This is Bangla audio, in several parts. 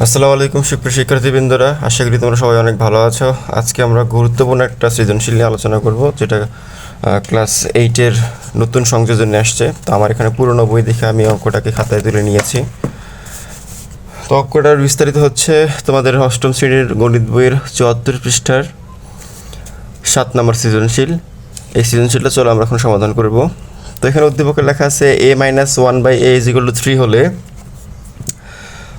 আসসালামু আলাইকুম সুপ্রিয় শিক্ষার্থীবৃন্দরা, আশা করি তোমরা সবাই অনেক ভালো আছো। আজকে আমরা গুরুত্বপূর্ণ একটা সৃজনশীল নিয়ে আলোচনা করব, যেটা ক্লাস 8-এর নতুন সংযোজন নিয়ে আসছে। তো আমার এখানে পুরনো বই দেখে আমি অঙ্কটাকে খাতায় তুলে নিয়েছি। তো অঙ্কটার বিস্তারিত হচ্ছে তোমাদের অষ্টম শ্রেণীর গণিত বইয়ের 74 পৃষ্ঠার 7 নম্বর সৃজনশীল। এই সৃজনশীলটা চলো আমরা এখন সমাধান করব। তো এখানে উদ্দীপকে লেখা আছে a-1/a=3 হলে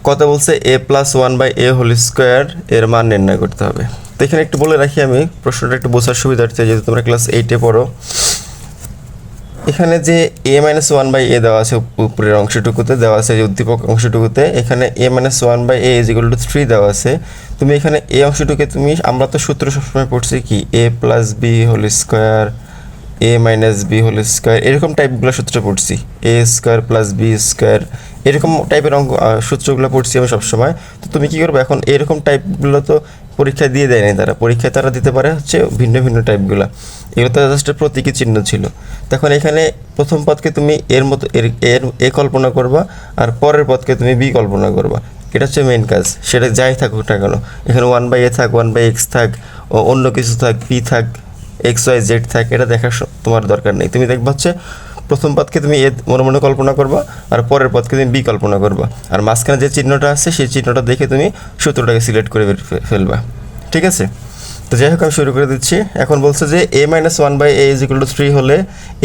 কত বলছে a+1/a² এর মান নির্ণয় করতে হবে। তো এখানে একটু বলে রাখি, আমি প্রশ্নটা একটু বোঝার সুবিধার্থে, যেহেতু তোমরা ক্লাস 8-এ পড়ো। এখানে যে a-1/a দেওয়া আছে উপরের অংশটুকুতে, দেওয়া আছে যে উদ্দীপক অংশটুকুতে, এখানে a-1/a=3 দেওয়া আছে। তুমি এখানে এই অংশটুকে আমরা তো সূত্র সবসময় পড়ছি কি a+b² a-b² এরকম টাইপগুলো সূত্র পড়ছি, a² + b², এরকম টাইপের সূত্রগুলো পড়ছি আমি সবসময়। তো তুমি কী করবে এখন, এরকম টাইপগুলো তো পরীক্ষায় দিয়ে দেয়নি তারা, পরীক্ষায় তারা দিতে পারে হচ্ছে ভিন্ন ভিন্ন টাইপগুলো। এগুলো তো জাস্ট প্রতীকী চিহ্ন ছিল। তখন এখানে প্রথম পদকে তুমি এর মতো এর এ কল্পনা করবা, আর পরের পদকে তুমি বি কল্পনা করবা। এটা হচ্ছে মেইন কাজ, সেটা যাই থাকুক না কেন। এখানে 1/a থাক, 1/x থাক, অন্য কিছু থাক, পি থাক, XYZ থাক, এটা দেখার তোমার দরকার নেই। তুমি দেখবা হচ্ছে প্রথম পদকে তুমি এ মনে মনে কল্পনা করবা, আর পরের পদকে তুমি বি কল্পনা করবা, আর মাঝখানে যে চিহ্নটা আছে সেই চিহ্নটা দেখে তুমি সূত্রটাকে সিলেক্ট করে ফেলবা। ঠিক আছে? তো যাই হোক, আমি শুরু করে দিচ্ছি। এখন বলছে যে a-1/a=3 হলে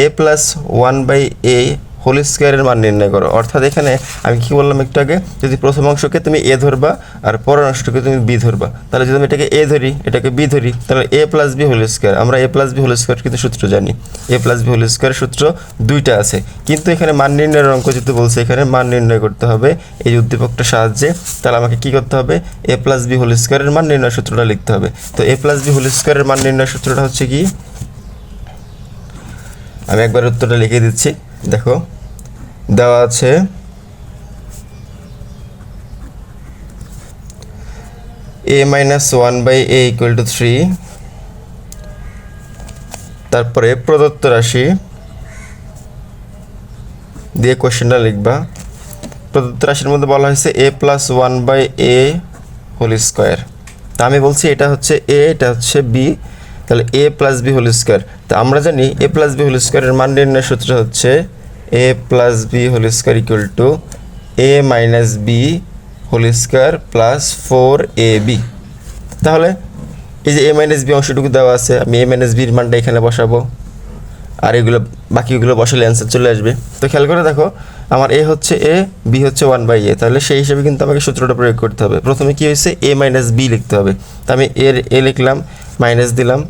a+1/a² এর মান নির্ণয় করো। অর্থাৎ এখানে আমি কি বললাম একটু আগে, যদি প্রথম অংশকে তুমি এ ধরবা আর পরের অংশটাকে তুমি বি ধরবা, তাহলে যদি আমি এটাকে এ ধরি, এটাকে বি ধরি, তাহলে a+b² আমরা a+b² কিন্তু সূত্র জানি। a+b² সূত্র দুইটা আছে, কিন্তু এখানে মান নির্ণয়ের অঙ্ক যেহেতু বলছে, এখানে মান নির্ণয় করতে হবে এই উদ্দীপকটার সাহায্যে। তাহলে আমাকে কি করতে হবে, a+b² এর মান নির্ণয় সূত্রটা লিখতে হবে। তো a+b² এর মান নির্ণয় সূত্রটা হচ্ছে কি, আমি একবার উত্তরটা লিখে দিচ্ছি। দেখো, দেওয়া আছে a-1/a=3, তারপরে প্রদত্ত রাশি দিয়ে কোশ্চেনটা লিখবা। প্রদত্ত রাশির মধ্যে বলা হয়েছে a+1/a²। তা আমি বলছি এটা হচ্ছে a, এটা হচ্ছে b, তাহলে a+b²। তা আমরা জানি a+b² এর মান নির্ণয়ের সূত্র হচ্ছে a+b² = a-b² + 4ab। তাহলে এই যে a-b অংশটুকু দেওয়া আছে, আমি a-bর মানটা এখানে বসাবো, আর এগুলো বাকিগুলো বসালে অ্যান্সার চলে আসবে। তো খেয়াল করে দেখো, আমার a হচ্ছে a, b হচ্ছে 1/a, তাহলে সেই হিসেবে কিন্তু আমাকে সূত্রটা প্রয়োগ করতে হবে। প্রথমে কি হয়েছে, a-b লিখতে হবে। তো আমি এর a লিখলাম, মাইনাস দিলাম,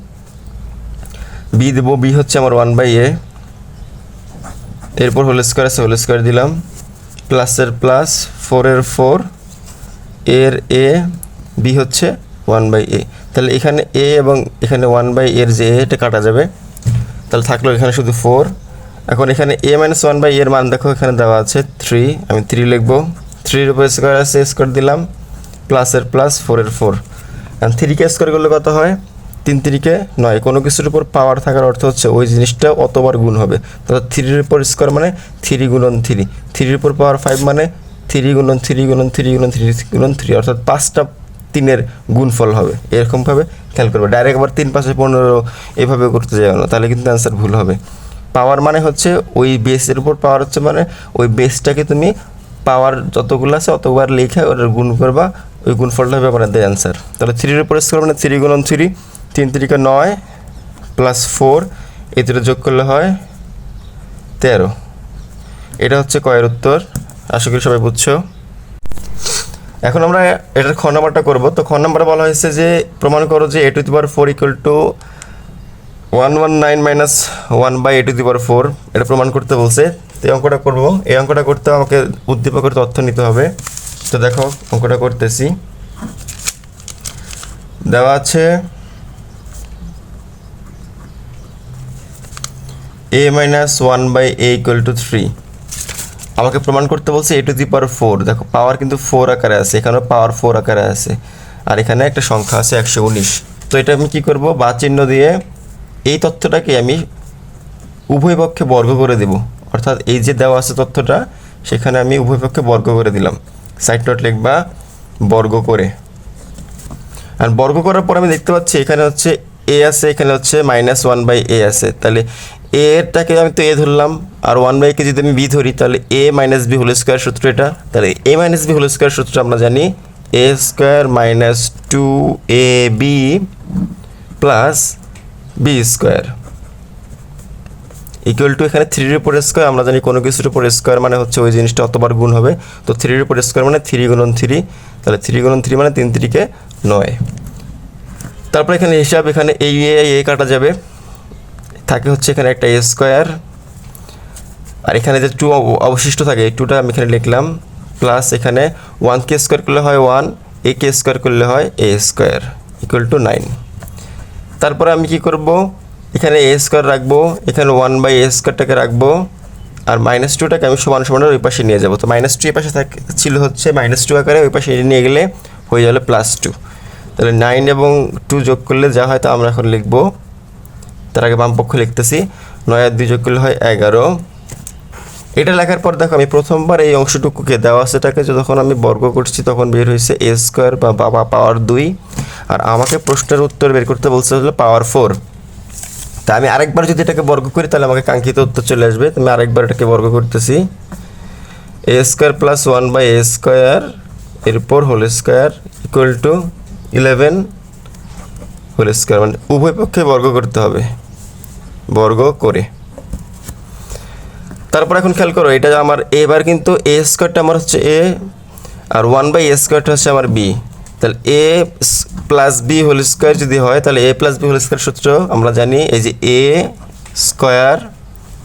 b দেবো, b হচ্ছে আমার 1/a, এরপর হোল স্কোয়ার আছে, হোল স্কোয়ার দিলাম, প্লাসের প্লাস, 4-এর 4, এর a, b হচ্ছে 1/a। তাহলে এখানে a এবং এখানে 1/a এর যে a, এটা কাটা যাবে, তাহলে থাকলো এখানে শুধু 4। এখন এখানে a-1/a এর মান দেখো এখানে দেওয়া আছে 3, আমি 3 লিখবো। 3-এর উপর স্কোয়ার আছে, স্কোয়ার দিলাম, প্লাসের প্লাস, 4-এর 4। কারণ 3-কে স্কোয়ার করলে কত হয়, 3-3-কে 9। কোনো কিছুর উপর পাওয়ার থাকার অর্থ হচ্ছে ওই জিনিসটা অতবার গুণ হবে। তাহলে 3-এর উপর স্কোয়ার মানে 3 × 3, 3-এর উপর পাওয়ার 5 মানে 3 × 3 × 3 × 3 × 3, অর্থাৎ 5টা 3-এর গুণফল হবে। এরকমভাবে খেয়াল করবে, ডাইরেক্ট আবার 3×5=15 এইভাবে করতে যাবে না, তাহলে কিন্তু অ্যান্সার ভুল হবে। পাওয়ার মানে হচ্ছে ওই বেসের উপর পাওয়ার হচ্ছে, মানে ওই বেসটাকে তুমি পাওয়ার যতগুলো আছে অতবার লেখা ওটা গুণ করবা, ওই গুণফলটা হবে আমাদের অ্যান্সার। তাহলে 3-এর উপর স্কোয়ার মানে 3 × 3, 3-3-কে 9 প্লাস 4, এই দুটো যোগ করলে হয় 13। এটা হচ্ছে কয়ের উত্তর। আশা করি সবাই বুঝছো। এখন আমরা এটার খ নাম্বারটা করবো। তো খ নাম্বারে বলা হয়েছে যে প্রমাণ করো যে a⁴ = 119 - 1/a⁴ এটা প্রমাণ করতে বলছে। তো এই অঙ্কটা করবো। এই অঙ্কটা করতে আমাকে উদ্দীপকের তথ্য নিতে হবে। তো দেখো অঙ্কটা করতেছি। দেওয়া আছে a-1/a = 3, আমাকে প্রমাণ করতে বলছে a⁴। দেখো পাওয়ার কিন্তু 4 আকারে আছে, এখানেও পাওয়ার 4 আকারে আছে, আর এখানে একটা সংখ্যা আছে 119। তো এটা আমি কি করব, বা চিহ্ন দিয়ে এই তথ্যটাকে আমি উভয় পক্ষে বর্গ করে দেব। অর্থাৎ এই যে দেওয়া আছে তথ্যটা, সেখানে আমি উভয় পক্ষে বর্গ করে দিলাম। সাইড নোট লিখবা বর্গ করে। আর বর্গ করার পর আমি দেখতে পাচ্ছি এখানে হচ্ছে এ আছে, এখানে হচ্ছে -1/a আছে। তাহলে এটাকে আমি তো এ ধরলাম, আর 1/a কে যদি আমি বি ধরি তাহলে a - b হোল স্কোয়ার সূত্র এটা। তাহলে a - b হোল স্কোয়ার সূত্র আমরা জানি a square minus 2ab plus b square equal two এখানে 3 এর উপর স্কোয়ার। আমরা জানি কোনো কিছুর উপর স্কোয়ার মানে হচ্ছে ওই জিনিসটা অতবার গুণ হবে। তো 3 এর উপর স্কোয়ার মানে 3 গুণন 3, তাহলে 3 গুণন 3 মানে 3 3 কে 9। তারপর এখানে হিসাব, এখানে এই এ কাটা যাবে, থাকে হচ্ছে এখানে একটা a স্কোয়ার, আর এখানে যে 2 অবশিষ্ট থাকে এই 2টা আমি এখানে লিখলাম, প্লাস এখানে 1 কে স্কোয়ার করলে হয় 1, a কে স্কোয়ার করলে হয় a স্কোয়ার ইকুয়াল টু 9। তারপরে আমি কি করব, এখানে a স্কোয়ার রাখবো, এখানে 1/a স্কোয়ারটাকে রাখবো, আর -2টাকে আমি সমান সমানের ওই পাশে নিয়ে যাবো। তো -2 এই পাশে ছিল হচ্ছে -2 আকারে, ওই পাশে নিয়ে গেলে হয়ে যাবে +2। তাহলে 9 এবং 2 যোগ করলে যা হয় তা আমরা এখন লিখবো। তার আগে বাম পক্ষ লিখতেছি, 9 আর 2 যোগ করলে হয় 11। এটা লেখার পর দেখো আমি প্রথমবার এই অংশটুকুকে দেওয়া সেটাকে যখন আমি বর্গ করছি তখন বের হয়েছে a স্কোয়ার বা পাওয়ার 2, আর আমাকে প্রশ্নের উত্তর বের করতে বলছে হলো পাওয়ার 4। তা আমি আরেকবার যদি এটাকে বর্গ করি তাহলে আমাকে কাঙ্ক্ষিত উত্তর চলে আসবে। আমি আরেকবার এটাকে বর্গ করতেছি, a square plus 1/a square এরপর whole square equal to 11 whole square, মানে উভয় পক্ষে বর্গ করতে হবে, বর্গ করে। তারপর এখন খেয়াল করো, এটা আমার এবার কিন্তু a স্কোয়ারটা আমার হচ্ছে a, আর 1/a স্কোয়ারটা হচ্ছে আমার b। তাহলে a plus b whole square যদি হয় তাহলে a plus b whole square সূত্র আমরা জানি, এই যে a square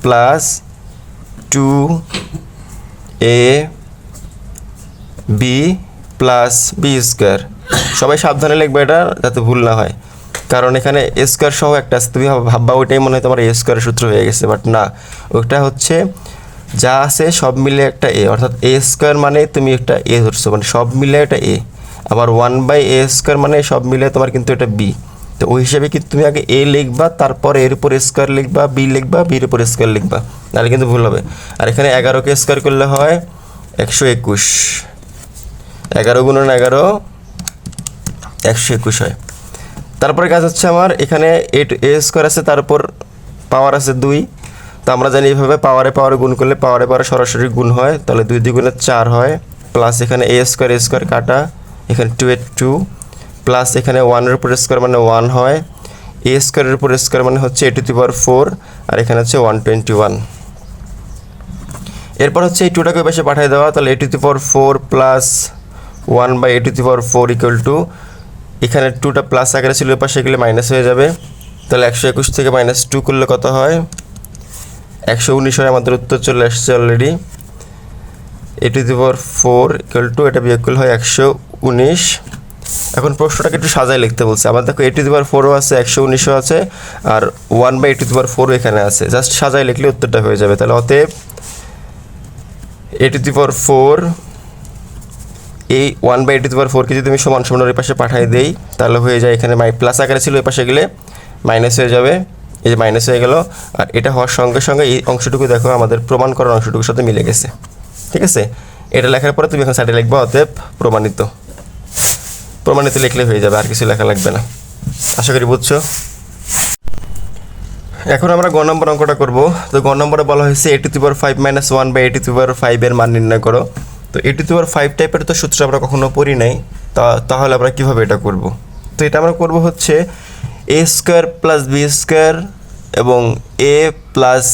plus 2ab plus b square. সবাই সাবধানে লিখবে এটা যাতে ভুল না হয়, কারণ এখানে a স্কোয়ার সহ একটা আছে, তুমি ভাববা ওইটাই মনে হয় তোমার a স্কোয়ারের সূত্র হয়ে গেছে, বাট না, ওটা হচ্ছে যা আছে সব মিলে একটা a, অর্থাৎ a স্কোয়ার মানে তুমি একটা a ধরছো, মানে সব মিলে একটা a। আবার 1/a স্কোয়ার মানে সব মিলে তোমার কিন্তু এটা b। তো ওই হিসাবে কিন্তু তুমি আগে a লিখবা, তারপর এর উপর স্কোয়ার লিখবা, b লিখবা, b এর উপর স্কোয়ার লিখবা, নাহলে কিন্তু ভুল হবে। আর এখানে 11কে স্কোয়ার করলে হয় 121, 11 গুণন 11 121 হয়। তারপরে কাজ হচ্ছে আমার এখানে a স্কোয়ার আছে, তারপর পাওয়ার আছে 2। তো আমরা জানি এইভাবে পাওয়ারে গুণ করলে পাওয়ারে সরাসরি গুণ হয়, তাহলে 2 দ্বিগুণে 4 হয়, প্লাস এখানে a স্কোয়ার কাটা, এখানে 2 এর 2, প্লাস এখানে 1 এর উপর স্কোয়ার মানে 1 হয়, a স্কোয়ারের উপর স্কোয়ার মানে হচ্ছে a⁴, আর এখানে হচ্ছে 121। এরপর হচ্ছে এই 2টাকে পাশে পাঠিয়ে দেওয়া, তাহলে a⁴ plus 1/a⁴ equal to, এখানে 2টা প্লাস আকারে ছিল, ওই পাশে গেলে মাইনাস হয়ে যাবে। তাহলে 121 থেকে -2 করলে কত হয়, 119 হয়। আমাদের উত্তর চলে আসছে অলরেডি, a⁴ ইকুয়াল টু, এটা বিয়োগ করলে হয় 119। এখন প্রশ্নটাকে একটু সাজায় লিখতে বলছে আমার, দেখো a⁴ আছে, 119ও আছে, আর 1/a⁴ এখানে আছে, জাস্ট সাজায় লিখলে উত্তরটা হয়ে যাবে। তাহলে অতএব a⁴, এই 1/a⁴ কে যদি আমি সমান সমান ওই পাশে পাঠিয়ে দেই তাহলে হয়ে যায়, এখানে প্লাস আকারে ছিল, ওই পাশে গেলে মাইনাস হয়ে যাবে, এই যে মাইনাস হয়ে গেল। আর এটা হওয়ার সঙ্গে সঙ্গে এই অংশটুকু দেখো আমাদের প্রমাণ করার অংশটুকুর সাথে মিলে গেছে, ঠিক আছে। এটা লেখার পরে তুমি এখন সাইডে লিখবা অতএব প্রমাণিত, প্রমাণিত লিখলে হয়ে যাবে, আর কিছু লেখা লাগবে না। আশা করি বুঝছো। এখন আমরা গ নম্বর অঙ্কটা করব। তো গ নম্বরে বলা হয়েছে a⁵ - 1/a⁵ এর মান নির্ণয় করো। তো a⁵ টাইপের তো সূত্র আমরা কখনো পড়ি নাই, তাহলে আমরা কিভাবে এটা করব। তো এটা আমরা করব হচ্ছে a square plus b square এবং a প্লাস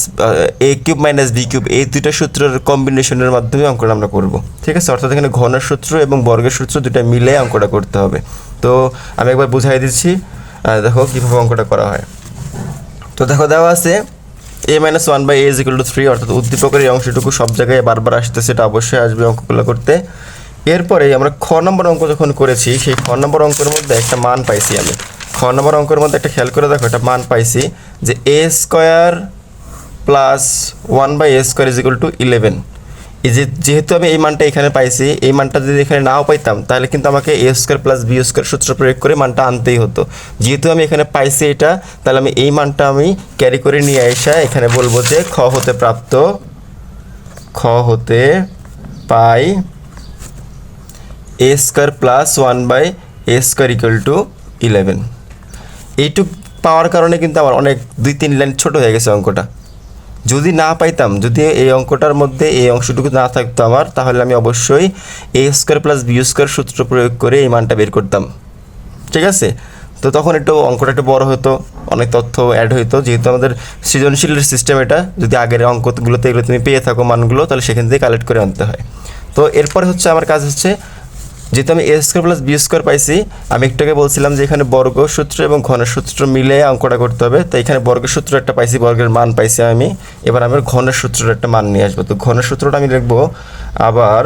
a³ - b³ এই দুইটা সূত্রের কম্বিনেশনের মাধ্যমে অঙ্কটা আমরা করব, ঠিক আছে। অর্থাৎ এখানে ঘনের সূত্র এবং বর্গের সূত্র দুটা মিলে অঙ্কটা করতে হবে। তো আমি একবার বুঝাই দিচ্ছি, দেখো কীভাবে অঙ্কটা করা হয়। তো দেখো দেওয়া আছে a - 1/a = 3, অর্থাৎ উদ্দীপকের এই অংশটুকু সব জায়গায় বারবার আসতেছে, এটা অবশ্যই আসবে অঙ্কগুলো করতে। এরপরে আমরা খ নম্বর অঙ্ক যখন করেছি, সেই খ নম্বর অঙ্কের মধ্যে একটা মান পাইছি আমি। খ নম্বর অঙ্কের মধ্যে একটা খেয়াল করে দেখো, একটা মান পাইছি যে a square plus 1/a square = 11। এই যেহেতু আমি এই মানটা এখানে পাইছি, এই মানটা যদি এখানে নাও পাইতাম তাহলে কিন্তু আমাকে a square plus b square সূত্র প্রয়োগ করে মানটা আনতেই হতো। যেহেতু আমি এখানে পাইছি এটা, তাহলে আমি এই মানটা আমি ক্যারি করে নিয়ে আসা এখানে বলবো যে খ হতে প্রাপ্ত, খ হতে পাই a square plus 1/a square equal to 11। এইটুক পাওয়ার কারণে কিন্তু আমার অনেক 2-3 লাইন ছোট হয়ে গেছে অঙ্কটা। যদি না পাইতাম, যদি এই অঙ্কটার মধ্যে এই অংশটুকু না থাকতো আমার, তাহলে আমি অবশ্যই এ স্কোয়ার প্লাস বি স্কোয়ার সূত্র প্রয়োগ করে এই মানটা বের করতাম। ঠিক আছে, তো তখন একটু অঙ্কটা একটু বড় হতো, অনেক তথ্য অ্যাড হইতো। যেহেতু আমাদের সৃজনশীলের সিস্টেম এটা, যদি আগের অঙ্কগুলোতে এগুলো তুমি পেয়ে থাকো মানগুলো, তাহলে সেখান থেকে কালেক্ট করে আনতে হয়। তো এরপরে হচ্ছে আমার কাজ হচ্ছে, যেহেতু আমি এ স্কোয়ার প্লাস বি স্কোয়ার পাইছি, আমি একটাকে বলছিলাম যে এখানে বর্গ সূত্র এবং ঘনের সূত্র মিলে অঙ্কটা করতে হবে। তো এখানে বর্গের সূত্র একটা পাইছি, বর্গের মান পাইছি আমি। এবার আমার ঘনের সূত্রের একটা মান নিয়ে আসবো। তো ঘনের সূত্রটা আমি লিখবো, আবার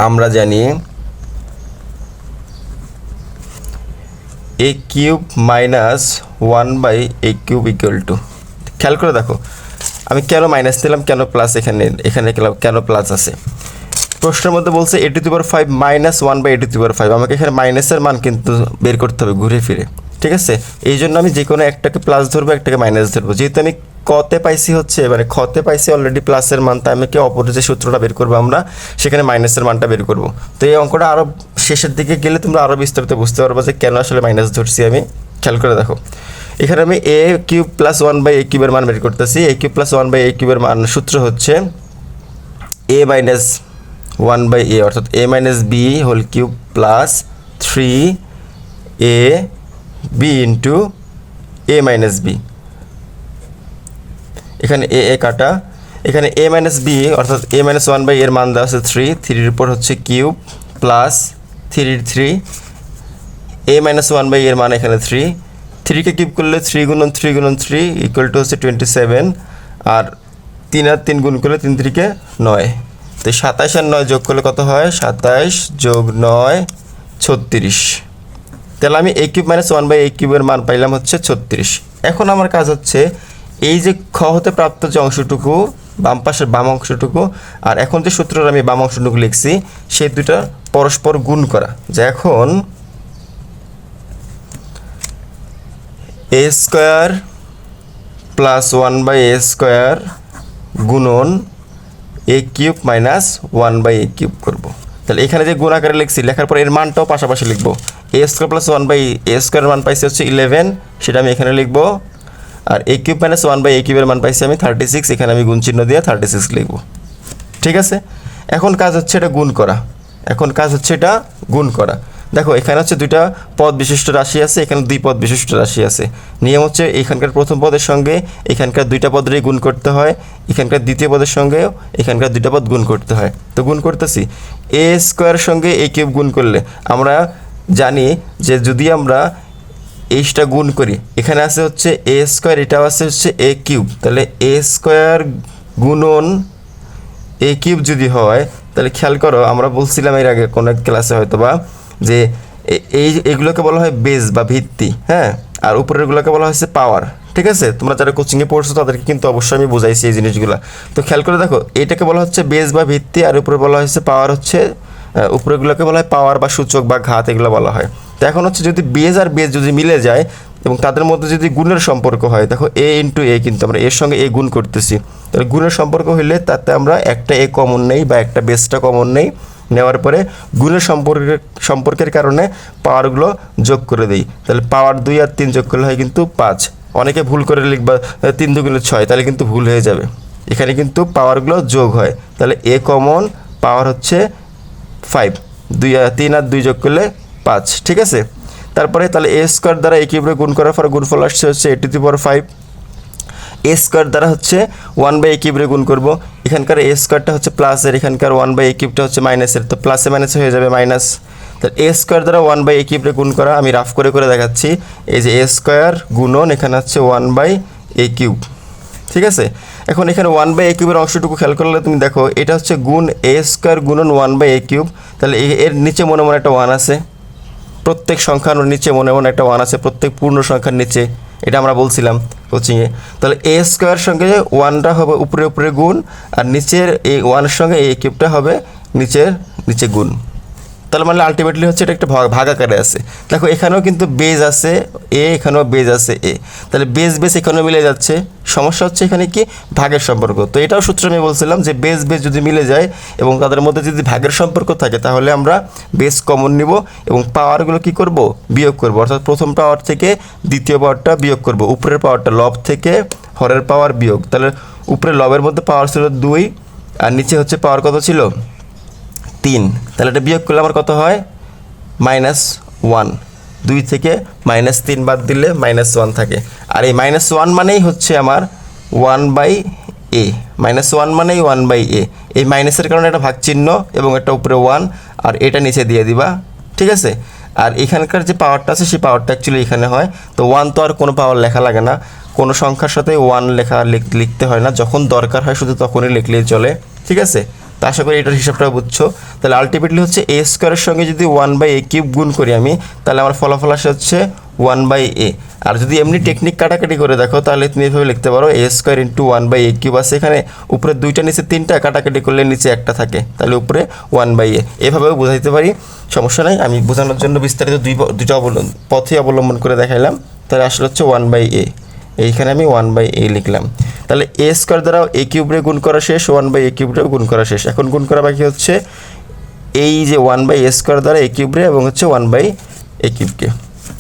আমরা জানি a cube minus 1/a cube equal to, খেয়াল করে দেখো আমি কেন মাইনাস দিলাম, কেন প্লাস এখানে কেন প্লাস আছে। প্রশ্নের মধ্যে বলছে a⁵ মাইনাস 1/a⁵। আমাকে এখানে মাইনাসের মান কিন্তু বের করতে হবে ঘুরে ফিরে। ঠিক আছে, এই জন্য আমি যে কোনো একটাকে প্লাস ধরবো, একটাকে মাইনাস ধরবো। যেহেতু আমি কতে পাইছি হচ্ছে, মানে খতে পাইছি অলরেডি প্লাসের মান, তাই আমাকে অপরের যে সূত্রটা বের করবো আমরা, সেখানে মাইনাসের মানটা বের করব। তো এই অঙ্কটা আরও শেষের দিকে গেলে তোমরা আরও বিস্তারিত বুঝতে পারবো যে কেন আসলে মাইনাস ধরছি আমি। খেয়াল করে দেখো, এখানে আমি a কিউব প্লাস 1/a কিউবের মান বের করতেছি। a কিউব প্লাস 1/a কিউবের মান সূত্র হচ্ছে a মাইনাস 1/a, অর্থাৎ a minus b whole cube plus 3ab into a minus b। এখানে a কাটা, এখানে a মাইনাস b অর্থাৎ a মাইনাস 1/a এর মান দেওয়া আছে 3, 3-র উপর হচ্ছে cube plus 3 a minus 1/a এর মান এখানে 3, 3কে কিউব করলে 3 গুণন 3 গুণন 3 ইকুয়াল টু হচ্ছে 27, আর 3 আর 3 গুণ করলে 3-3-কে 9। তো 27 আর 9 যোগ করলে কত হয়, 27 যোগ 9 36। তাহলে আমি a কিউব মাইনাস 1/a কিউবের মান পাইলাম হচ্ছে 36। এখন আমার কাজ হচ্ছে এই যে খ হতে প্রাপ্ত যে অংশটুকু, বাম পাশের বাম অংশটুকু, আর এখন যে সূত্রটা আমি বাম অংশটুকু লিখছি, সেই দুটা পরস্পর গুণ করা। যে এখন a square plus 1/a square গুণন a cube minus 1/a cube করবো। তাহলে এখানে যে গুণ আকারে লিখছি, লেখার পর এর মানটাও পাশাপাশি লিখবো। a স্কোয়ার প্লাস 1/a স্কোয়ারের মান পাইছি হচ্ছে 11, সেটা আমি এখানে লিখবো। আর a কিউব মাইনাস 1/a কিউবের মান পাইছি আমি 36, এখানে আমি গুণ চিহ্ন দিয়ে 36 লিখবো। ঠিক আছে, এখন কাজ হচ্ছে এটা গুণ করা। দেখো এখানে হচ্ছে দুইটা পদ বিশিষ্ট রাশি আছে, এখানে 2 পদ বিশিষ্ট রাশি আছে। নিয়ম হচ্ছে এখানকার প্রথম পদের সঙ্গে এখানকার 2টা পদেরই গুণ করতে হয়, এখানকার দ্বিতীয় পদের সঙ্গেও এখানকার 2টা পদ গুণ করতে হয়। তো গুণ করতেছি, a স্কোয়ারের সঙ্গে a কিউব গুণ করলে আমরা জানি যে যদি আমরা এইটা গুণ করি, এখানে আছে হচ্ছে a স্কোয়ার, এটাও আছে হচ্ছে a কিউব, তাহলে a স্কোয়ার গুণন a কিউব যদি হয়, তাহলে খেয়াল করো আমরা বলছিলাম এর আগে কোনো এক ক্লাসে হয়তো বা, যে এইগুলোকে বলা হয় বেস বা ভিত্তি, হ্যাঁ, আর উপরেরগুলোকে বলা হয়েছে পাওয়ার। ঠিক আছে, তোমরা যারা কোচিংয়ে পড়ছো তাদেরকে কিন্তু অবশ্যই আমি বোঝাইছি এই জিনিসগুলো। তো খেয়াল করে দেখো, এটাকে বলা হচ্ছে বেস বা ভিত্তি, আর উপরে বলা হয়েছে পাওয়ার, হচ্ছে উপরেগুলোকে বলা হয় পাওয়ার বা সূচক বা ঘাত, এগুলো বলা হয়। তো এখন হচ্ছে যদি বেস আর বেস যদি মিলে যায় এবং তাদের মধ্যে যদি গুণের সম্পর্ক হয়, দেখো a ইন্টু a, কিন্তু আমরা এর সঙ্গে a গুণ করতেছি, তাহলে গুণের সম্পর্ক হইলে তাতে আমরা একটা a কমন নেই বা একটা বেসটা কমন নেই, নেওয়ার পরে গুণের সম্পর্কের কারণে পাওয়ারগুলো যোগ করে দিই। তাহলে পাওয়ার 2 আর 3 যোগ করলে হয় কিন্তু 5। অনেকে ভুল করে লিখবা 3 2 6, তাহলে কিন্তু ভুল হয়ে যাবে। এখানে কিন্তু পাওয়ারগুলো যোগ হয়, তাহলে a কমন, পাওয়ার হচ্ছে 5, 3 আর 2 যোগ করলে 5। ঠিক আছে, তারপরে তাহলে a স্কোয়ার দ্বারা a কিউবে গুণ করার পর গুণফল আসছে হচ্ছে a⁵। a স্কোয়ার দ্বারা হচ্ছে 1/a কিউবে গুণ করব, এখানকার a স্কোয়ারটা হচ্ছে প্লাসের, এখানকার 1/a কিউবটা হচ্ছে মাইনাসের, তো প্লাসে মাইনাসে হয়ে যাবে মাইনাস। তাহলে a স্কোয়ার দ্বারা 1/a কিউবে গুণ করা, আমি রাফ করে দেখাচ্ছি। এই যে a স্কোয়ার গুণন এখানে হচ্ছে 1/a কিউব। ঠিক আছে, এখন এখানে 1/a কিউবের অংশটুকু খেয়াল করলে তুমি দেখো, এটা হচ্ছে গুণ a স্কোয়ার গুণন 1/a কিউব। তাহলে এর নিচে মনে মনে একটা 1 আছে, প্রত্যেক সংখ্যার নিচে মনে মনে একটা 1 আছে, প্রত্যেক পূর্ণ সংখ্যার নিচে, এটা আমরা বলছিলাম কোচিংয়ে। তাহলে a স্কোয়ার সঙ্গে 1টা হবে উপরে গুণ, আর নিচের এই 1-এর সঙ্গে a কিউবটা হবে নিচে গুণ। তাহলে মানে আলটিমেটলি হচ্ছে এটা একটা ভাগ আকারে আছে। দেখো এখানেও কিন্তু বেজ আছে এ, এখানেও বেজ আছে এ, তাহলে বেজ বেজ এখানেও মিলে যাচ্ছে। সমস্যা হচ্ছে এখানে কি ভাগের সম্পর্ক। তো এটাও সূত্র আমি বলছিলাম যে বেজ বেজ যদি মিলে যায় এবং তাদের মধ্যে যদি ভাগের সম্পর্ক থাকে তাহলে আমরা বেজ কমন নিব এবং পাওয়ারগুলো কি করব, বিয়োগ করব। অর্থাৎ প্রথম পাওয়ার থেকে দ্বিতীয় পাওয়ারটা বিয়োগ করব, উপরের পাওয়ারটা লব থেকে হরের পাওয়ার বিয়োগ। তাহলে উপরে লবের মধ্যে পাওয়ার ছিল 2 আর নিচে হচ্ছে পাওয়ার কত ছিল 3, তাহলে এটা বিয়োগ করলে আমার কত হয় -1। 2 থেকে -3 বাদ দিলে -1 থাকে। আর এই -1 মানেই হচ্ছে আমার 1/a, -1 মানেই 1/a। এই মাইনাসের কারণে একটা ভাগ চিহ্ন এবং একটা উপরে 1 আর এটা নিচে দিয়ে দিবা, ঠিক আছে। আর এখানকার যে পাওয়ারটা আছে সেই পাওয়ারটা অ্যাকচুয়ালি এখানে হয়। তো 1 তো আর কোনো পাওয়ার লেখা লাগে না, কোনো সংখ্যার সাথে 1 লিখতে হয় না, যখন দরকার হয় শুধু তখনই লিখলেই চলে, ঠিক আছে। তো আশা করি এটার হিসাবটা বুঝছো। তাহলে আলটিমেটলি হচ্ছে a স্কোয়ারের সঙ্গে যদি 1/a³ গুণ করি আমি, তাহলে আমার ফলাফল আসে হচ্ছে 1/a। আর যদি এমনি টেকনিক কাটাকাটি করে দেখো তাহলে তুমি এভাবে লিখতে পারো a² × 1/a³ আছে এখানে, উপরে 2টা নিচে 3টা, কাটাকাটি করলে নিচে একটা থাকে, তাহলে উপরে 1/a। এভাবেও বোঝাইতে পারি, সমস্যা নাই। আমি বোঝানোর জন্য বিস্তারিত দুইটা পথে অবলম্বন করে দেখাইলাম। তাহলে আসলে হচ্ছে 1/a, এইখানে আমি 1/a লিখলাম। তাহলে a² দ্বারা a³ গুণ করা শেষ, 1/a³ গুণ করা শেষ। এখন গুণ করা বাকি হচ্ছে এই যে 1/a² দ্বারা a³ এবং হচ্ছে 1/a³কে।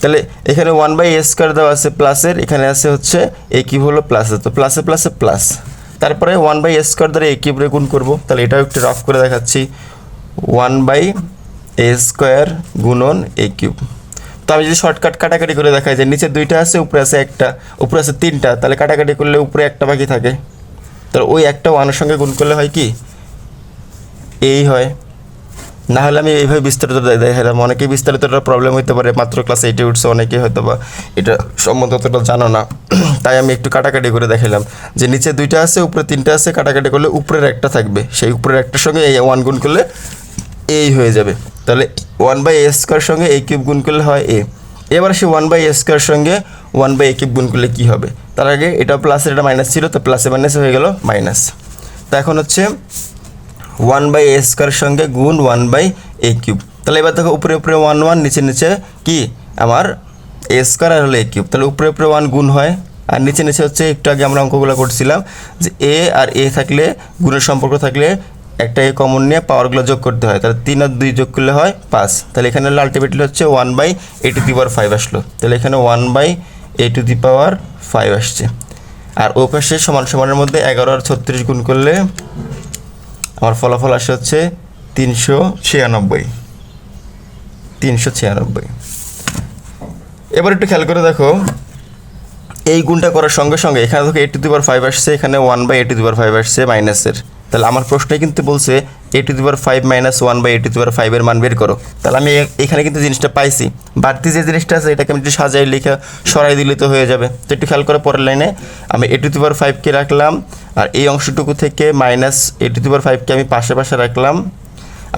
তাহলে এখানে 1/a² দেওয়া আছে প্লাসের, এখানে আছে হচ্ছে a³ হলো প্লাসের, তো প্লাসে প্লাসে প্লাস। তারপরে 1/a² দ্বারা a³ গুণ করব। তাহলে এটাও একটু রাফ করে দেখাচ্ছি, 1/a² গুণন a³। তো আমি যদি শর্টকাট কাটাকাটি করে দেখাই যে নিচে 2টা আছে, উপরে আছে একটা, উপরে আছে 3টা, তাহলে কাটাকাটি করলে উপরে একটা বাকি থাকে। তাহলে ওই একটা 1-এর সঙ্গে গুণ করলে হয় কি এই হয়। না হলে আমি এইভাবে বিস্তারিত দেখালাম, অনেকেই বিস্তারিতটা প্রবলেম হতে পারে, মাত্র ক্লাস 8-এ উঠছে, অনেকেই হয়তো বা এটা সম্বন্ধে অতটা জানো না, তাই আমি একটু কাটাকাটি করে দেখালাম যে নিচে 2টা আছে, উপরে 3টা আছে, কাটাকাটি করলে উপরের একটা থাকবে, সেই উপরের একটার সঙ্গে এই 1 গুণ করলে এই হয়ে যাবে। তাহলে 1/a² সঙ্গে a³ গুণ করলে হয় a। এবার সে 1/a² সঙ্গে 1/a³ গুণ করলে কী হবে, তার আগে এটা প্লাসের এটা মাইনাস ছিল, তো প্লাসে মাইনাসে হয়ে গেল মাইনাস। তো এখন হচ্ছে 1/a² সঙ্গে গুণ 1/a³। তাহলে এবার দেখো উপরে উপরে 1 1, নিচে নিচে কি আমার a² আর হলো a³। তাহলে উপরে উপরে 1 গুণ হয় আর নিচে নিচে হচ্ছে একটু আগে আমরা অঙ্কগুলো করছিলাম যে a আর a থাকলে, গুণের সম্পর্ক থাকলে একটা a কমন নিয়ে পাওয়ারগুলো যোগ করতে হয়। তাহলে 3 আর 2 যোগ করলে হয় 5। তাহলে এখানে আলটিমেটলি হচ্ছে 1/a⁵ আসলো। তাহলে এখানে 1/a⁵ আসছে। আর ও পাশে সমান সমানের মধ্যে 11 আর 36 গুণ করলে আমার ফলাফল আসে হচ্ছে 396। এবার একটু খেয়াল করে দেখো, এই গুণটা করার সঙ্গে সঙ্গে এখানে দেখো a⁵ আসছে, এখানে 1/a⁵ আসছে মাইনাসের। তাহলে আমার প্রশ্নে কিন্তু বলছে a⁵ মাইনাস 1/a⁵ এর মান বের করো। তাহলে আমি এখানে কিন্তু জিনিসটা পাইছি, বাড়তি যে জিনিসটা আছে এটাকে আমি একটু সাজাই লেখা সরাই দিলে তো হয়ে যাবে। তো একটু খেয়াল করে পরের লাইনে আমি a⁵কে রাখলাম, আর এই অংশটুকু থেকে মাইনাস a⁵কে আমি পাশে পাশে রাখলাম।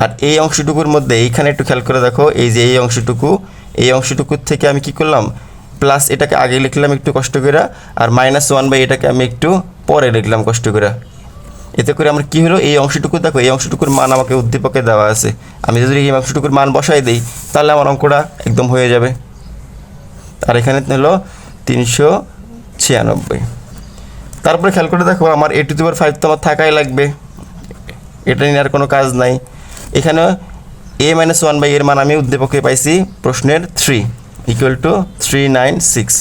আর এই অংশটুকুর মধ্যে এইখানে একটু খেয়াল করে দেখো, এই যে এই অংশটুকুর থেকে আমি কি করলাম, প্লাস এটাকে আগে লিখলাম একটু কষ্ট করে, আর -1/, এটাকে আমি একটু পরে লিখলাম কষ্ট করে। এতে করে আমার কী হলো, এই অংশটুকু দেখো, এই অংশটুকুর মান আমাকে উদ্দীপকে দেওয়া আছে, আমি যদি এই অংশটুকুর মান বসাই দিই তাহলে আমার অঙ্কটা একদম হয়ে যাবে। আর এখানে হলো 396। তারপরে খেয়াল করে দেখো, আমার a⁵ তো আমার থাকাই লাগবে, এটা নিয়ে আর কোনো কাজ নাই। এখানে a-1/a এর মান আমি উদ্দীপকে পাইছি প্রশ্নের 3 = 396।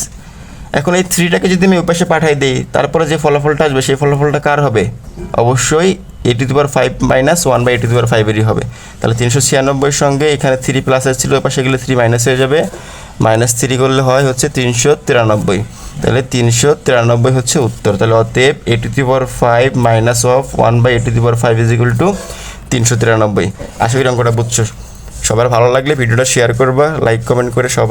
এখন এই 3টাকে যদি আমি ওপাশে পাঠাই দিই, তারপরে যে ফলাফলটা আসবে সেই ফলাফলটা কার হবে, অবশ্যই a⁵ মাইনাস 1/a⁵ হবে। তাহলে 396 সঙ্গে এখানে 3 প্লাস ছিল, ওপাশে গেলে 3 মাইনাস হয়ে যাবে, -3 করলে হয় হচ্ছে 393। তাহলে 393 হচ্ছে উত্তর। তাহলে অতএব a⁵ মাইনাস অফ 1/a⁵ = 393। আশা করি অঙ্কটা বুঝছো। সবার ভালো লাগলে ভিডিওটা শেয়ার করবা, লাইক কমেন্ট করে সবাই